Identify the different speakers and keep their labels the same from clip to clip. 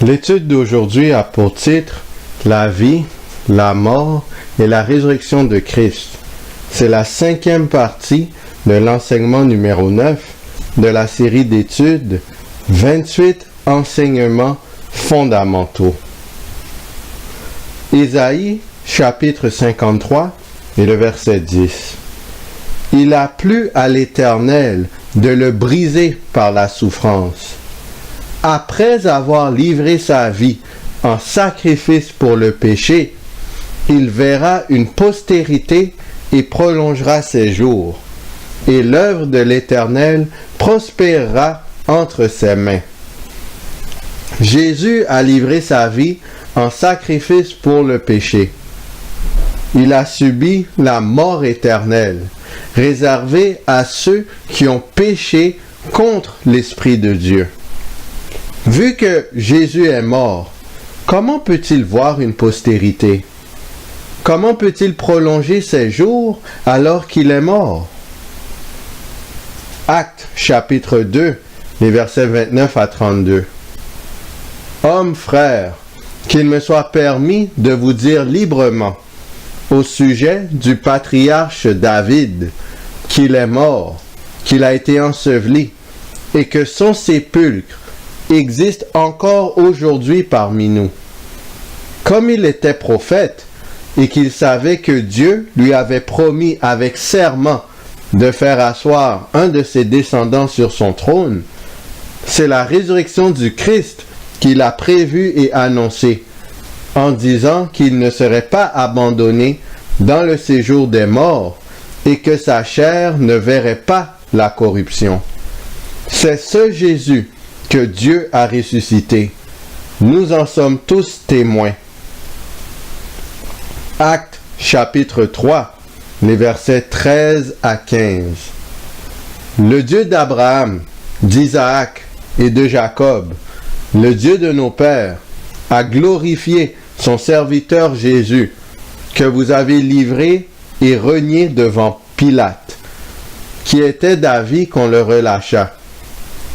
Speaker 1: L'étude d'aujourd'hui a pour titre « La vie, la mort et la résurrection de Christ ». C'est la 5e partie de l'enseignement numéro 9 de la série d'études 28 enseignements fondamentaux. Ésaïe, chapitre 53 et le verset 10. Il a plu à l'Éternel de le briser par la souffrance. Après avoir livré sa vie en sacrifice pour le péché, il verra une postérité et prolongera ses jours, et l'œuvre de l'Éternel prospérera entre ses mains. Jésus a livré sa vie en sacrifice pour le péché. Il a subi la mort éternelle, réservée à ceux qui ont péché contre l'Esprit de Dieu. Vu que Jésus est mort, comment peut-il voir une postérité? Comment peut-il prolonger ses jours alors qu'il est mort? Actes chapitre 2, les versets 29 à 32. Hommes, frères, qu'il me soit permis de vous dire librement au sujet du patriarche David qu'il est mort, qu'il a été enseveli et que son sépulcre existe encore aujourd'hui parmi nous. Comme il était prophète et qu'il savait que Dieu lui avait promis avec serment de faire asseoir un de ses descendants sur son trône, c'est la résurrection du Christ qu'il a prévue et annoncée, en disant qu'il ne serait pas abandonné dans le séjour des morts et que sa chair ne verrait pas la corruption. C'est ce Jésus que Dieu a ressuscité. Nous en sommes tous témoins. Actes chapitre 3, les versets 13 à 15. Le Dieu d'Abraham, d'Isaac et de Jacob, le Dieu de nos pères, a glorifié son serviteur Jésus, que vous avez livré et renié devant Pilate, qui était d'avis qu'on le relâchât.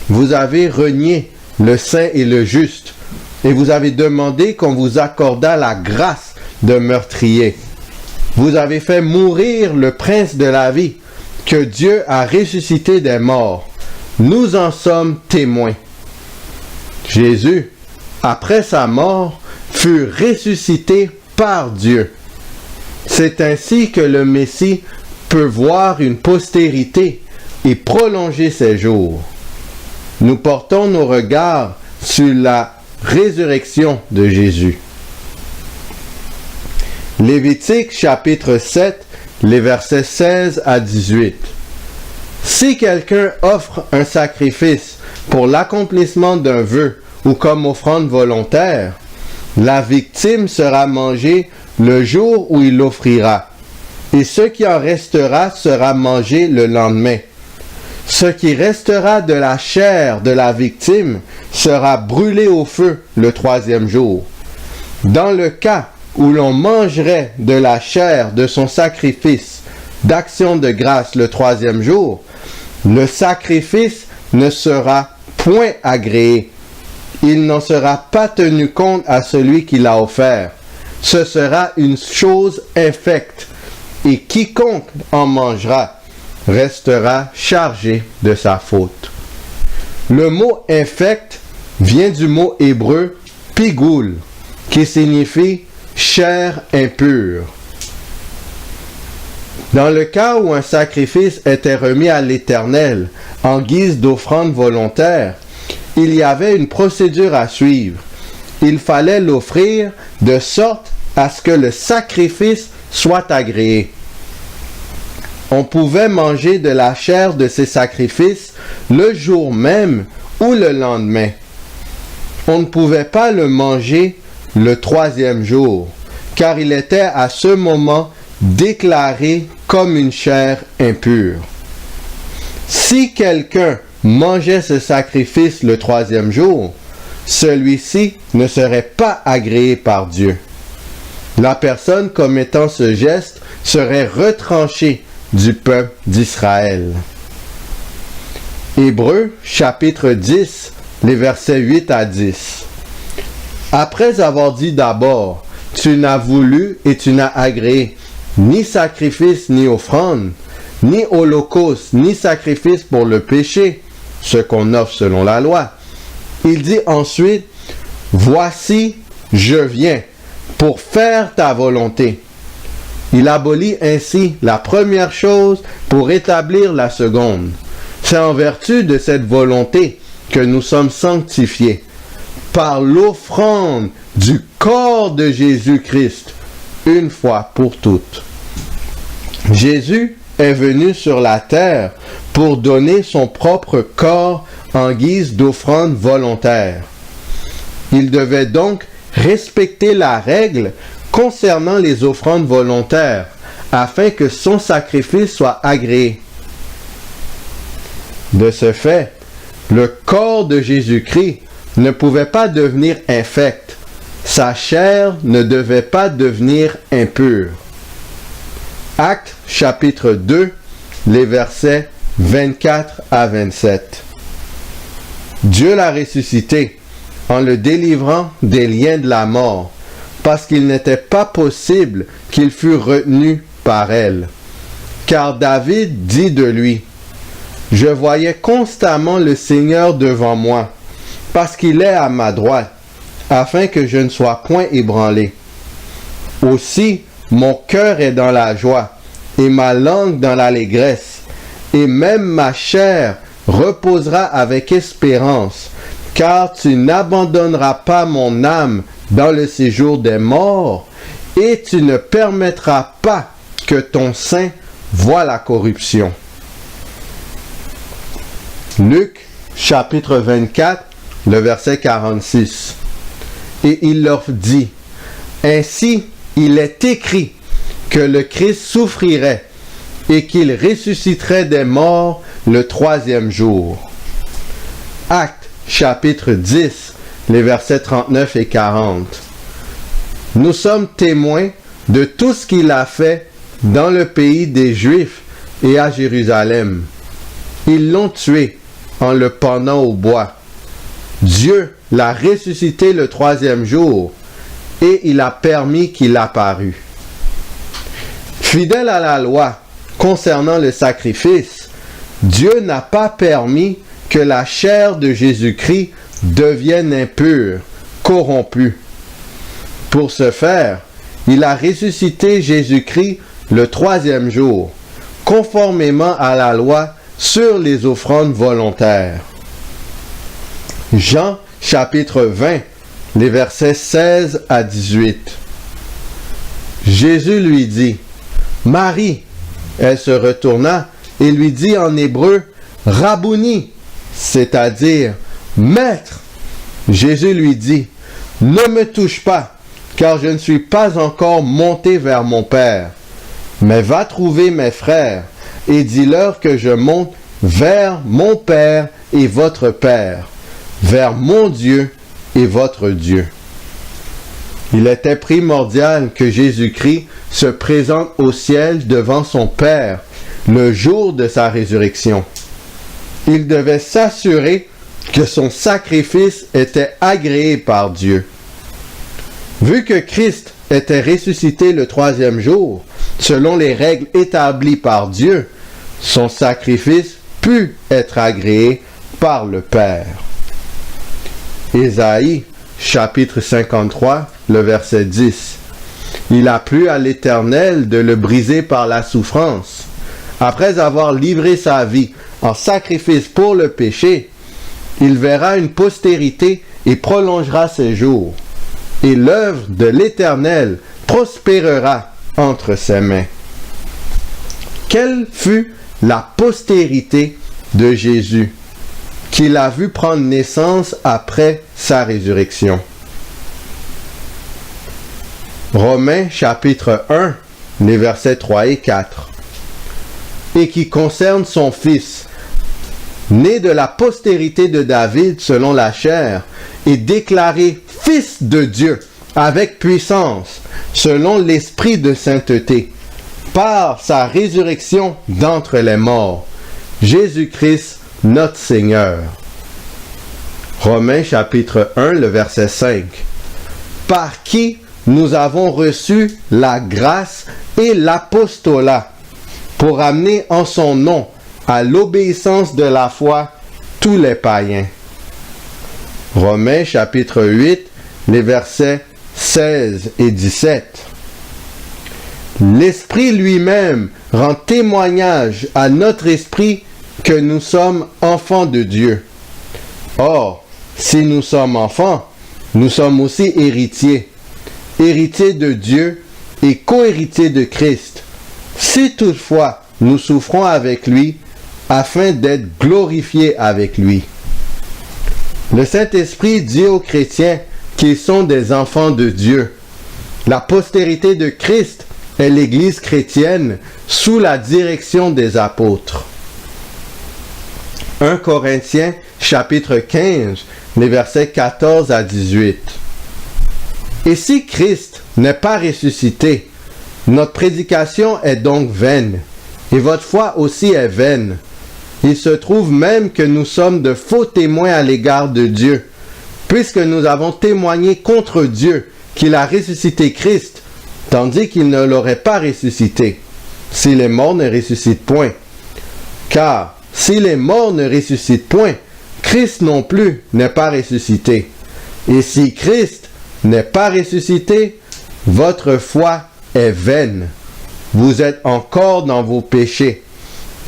Speaker 1: Vous avez renié le saint et le juste, et vous avez demandé qu'on vous accordât la grâce de meurtrier. Vous avez fait mourir le prince de la vie, que Dieu a ressuscité des morts. Nous en sommes témoins. Jésus, après sa mort, fut ressuscité par Dieu. C'est ainsi que le Messie peut voir une postérité et prolonger ses jours. Nous portons nos regards sur la résurrection de Jésus. Lévitique chapitre 7, les versets 16 à 18. Si quelqu'un offre un sacrifice pour l'accomplissement d'un vœu ou comme offrande volontaire, la victime sera mangée le jour où il l'offrira, et ce qui en restera sera mangé le lendemain. Ce qui restera de la chair de la victime sera brûlé au feu le 3e jour. Dans le cas où l'on mangerait de la chair de son sacrifice d'action de grâce le 3e jour, le sacrifice ne sera point agréé. Il n'en sera pas tenu compte à celui qui l'a offert. Ce sera une chose infecte, et quiconque en mangera restera chargé de sa faute. Le mot infect vient du mot hébreu pigoul, qui signifie chair impure. Dans le cas où un sacrifice était remis à l'Éternel en guise d'offrande volontaire, il y avait une procédure à suivre. Il fallait l'offrir de sorte à ce que le sacrifice soit agréé. On pouvait manger de la chair de ces sacrifices le jour même ou le lendemain. On ne pouvait pas le manger le 3e jour, car il était à ce moment déclaré comme une chair impure. Si quelqu'un mangeait ce sacrifice le 3e jour, celui-ci ne serait pas agréé par Dieu. La personne commettant ce geste serait retranchée du peuple d'Israël. Hébreux chapitre 10, les versets 8 à 10. Après avoir dit d'abord, tu n'as voulu et tu n'as agréé ni sacrifice ni offrande, ni holocauste, ni sacrifice pour le péché, ce qu'on offre selon la loi. Il dit ensuite, voici, je viens pour faire ta volonté. Il abolit ainsi la première chose pour établir la seconde. C'est en vertu de cette volonté que nous sommes sanctifiés par l'offrande du corps de Jésus-Christ, une fois pour toutes. Jésus est venu sur la terre pour donner son propre corps en guise d'offrande volontaire. Il devait donc respecter la règle concernant les offrandes volontaires, afin que son sacrifice soit agréé. De ce fait, le corps de Jésus-Christ ne pouvait pas devenir infect, sa chair ne devait pas devenir impure. Actes chapitre 2, les versets 24 à 27. Dieu l'a ressuscité en le délivrant des liens de la mort, parce qu'il n'était pas possible qu'il fût retenu par elle. Car David dit de lui, « Je voyais constamment le Seigneur devant moi, parce qu'il est à ma droite, afin que je ne sois point ébranlé. Aussi, mon cœur est dans la joie, et ma langue dans l'allégresse, et même ma chair reposera avec espérance, car tu n'abandonneras pas mon âme dans le séjour des morts, et tu ne permettras pas que ton sein voie la corruption. » Luc, chapitre 24, le verset 46. Et il leur dit, « Ainsi il est écrit que le Christ souffrirait et qu'il ressusciterait des morts le troisième jour. » Actes, chapitre 10, les versets 39 et 40. Nous sommes témoins de tout ce qu'il a fait dans le pays des Juifs et à Jérusalem. Ils l'ont tué en le pendant au bois. Dieu l'a ressuscité le troisième jour et il a permis qu'il apparût. Fidèle à la loi concernant le sacrifice, Dieu n'a pas permis que la chair de Jésus-Christ devienne impure, corrompue. Pour ce faire, il a ressuscité Jésus-Christ le troisième jour, conformément à la loi sur les offrandes volontaires. Jean chapitre 20, les versets 16 à 18. Jésus lui dit, « Marie !» Elle se retourna et lui dit en hébreu, « Rabouni !» c'est-à-dire « Maître !» Jésus lui dit, « Ne me touche pas, car je ne suis pas encore monté vers mon Père. Mais va trouver mes frères, et dis-leur que je monte vers mon Père et votre Père, vers mon Dieu et votre Dieu. » Il était primordial que Jésus-Christ se présente au ciel devant son Père le jour de sa résurrection. Il devait s'assurer que son sacrifice était agréé par Dieu. Vu que Christ était ressuscité le troisième jour, selon les règles établies par Dieu, son sacrifice put être agréé par le Père. Ésaïe, chapitre 53, le verset 10. Il a plu à l'Éternel de le briser par la souffrance. Après avoir livré sa vie en sacrifice pour le péché, il verra une postérité et prolongera ses jours. Et l'œuvre de l'Éternel prospérera entre ses mains. Quelle fut la postérité de Jésus qu'il a vu prendre naissance après sa résurrection? Romains chapitre 1, les versets 3 et 4. Et qui concerne son fils, né de la postérité de David selon la chair, et déclaré fils de Dieu avec puissance, selon l'esprit de sainteté, par sa résurrection d'entre les morts, Jésus-Christ notre Seigneur. Romains chapitre 1, le verset 5. par qui nous avons reçu la grâce et l'apostolat pour amener en son nom à l'obéissance de la foi tous les païens. Romains chapitre 8, les versets 16 et 17. L'Esprit lui-même rend témoignage à notre esprit que nous sommes enfants de Dieu. Or, si nous sommes enfants, nous sommes aussi héritiers, héritiers de Dieu et co-héritiers de Christ, si toutefois nous souffrons avec lui, afin d'être glorifiés avec lui. Le Saint-Esprit dit aux chrétiens qu'ils sont des enfants de Dieu. La postérité de Christ est l'Église chrétienne sous la direction des apôtres. 1 Corinthiens chapitre 15, les versets 14 à 18. Et si Christ n'est pas ressuscité, notre prédication est donc vaine, et votre foi aussi est vaine. Il se trouve même que nous sommes de faux témoins à l'égard de Dieu, puisque nous avons témoigné contre Dieu qu'il a ressuscité Christ, tandis qu'il ne l'aurait pas ressuscité, si les morts ne ressuscitent point. Car si les morts ne ressuscitent point, Christ non plus n'est pas ressuscité. Et si Christ n'est pas ressuscité, votre foi est vaine. Vous êtes encore dans vos péchés.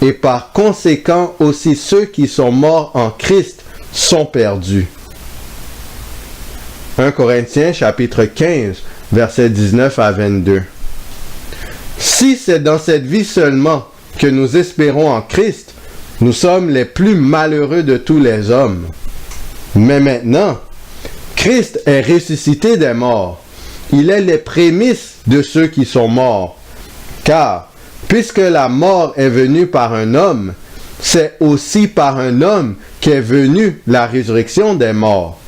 Speaker 1: Et par conséquent aussi ceux qui sont morts en Christ sont perdus. 1 Corinthiens chapitre 15, versets 19 à 22. Si c'est dans cette vie seulement que nous espérons en Christ, nous sommes les plus malheureux de tous les hommes. Mais maintenant, Christ est ressuscité des morts. Il est les prémices de ceux qui sont morts. Car, puisque la mort est venue par un homme, c'est aussi par un homme qu'est venue la résurrection des morts.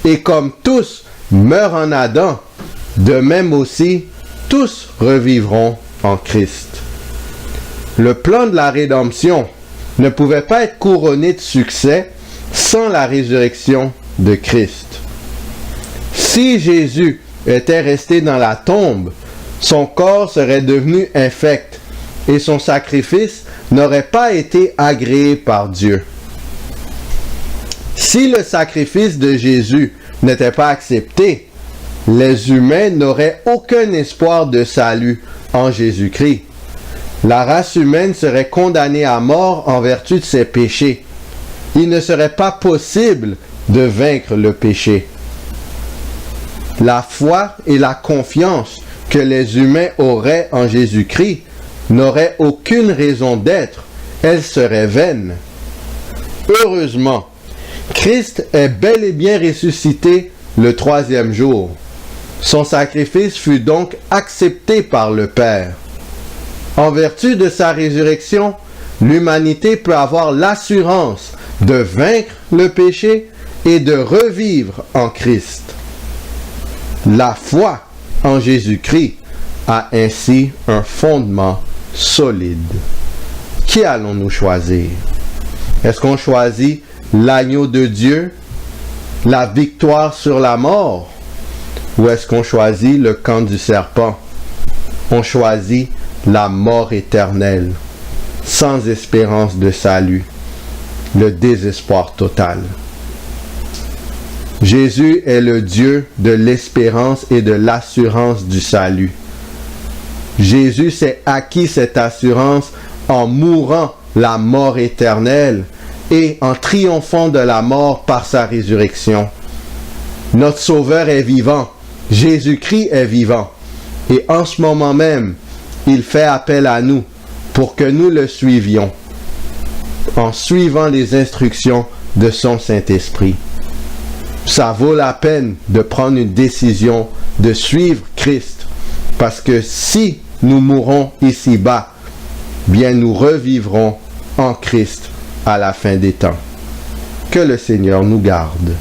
Speaker 1: Et comme tous meurent en Adam, de même aussi, tous revivront en Christ. Le plan de la rédemption ne pouvait pas être couronné de succès sans la résurrection de Christ. Si Jésus était resté dans la tombe, son corps serait devenu infect et son sacrifice n'aurait pas été agréé par Dieu. Si le sacrifice de Jésus n'était pas accepté, les humains n'auraient aucun espoir de salut en Jésus-Christ. La race humaine serait condamnée à mort en vertu de ses péchés. Il ne serait pas possible de vaincre le péché. La foi et la confiance que les humains auraient en Jésus-Christ n'auraient aucune raison d'être. Elles seraient vaines. Heureusement, Christ est bel et bien ressuscité le 3e jour. Son sacrifice fut donc accepté par le Père. En vertu de sa résurrection, l'humanité peut avoir l'assurance de vaincre le péché et de revivre en Christ. La foi en Jésus-Christ a ainsi un fondement solide. Qui allons-nous choisir? Est-ce qu'on choisit l'agneau de Dieu, la victoire sur la mort? Ou est-ce qu'on choisit le camp du serpent? On choisit la mort éternelle, sans espérance de salut, le désespoir total. Jésus est le Dieu de l'espérance et de l'assurance du salut. Jésus s'est acquis cette assurance en mourant la mort éternelle et en triomphant de la mort par sa résurrection. Notre Sauveur est vivant, Jésus-Christ est vivant, et en ce moment même, il fait appel à nous pour que nous le suivions, en suivant les instructions de son Saint-Esprit. Ça vaut la peine de prendre une décision de suivre Christ, parce que si nous mourons ici-bas, bien nous revivrons en Christ à la fin des temps. Que le Seigneur nous garde.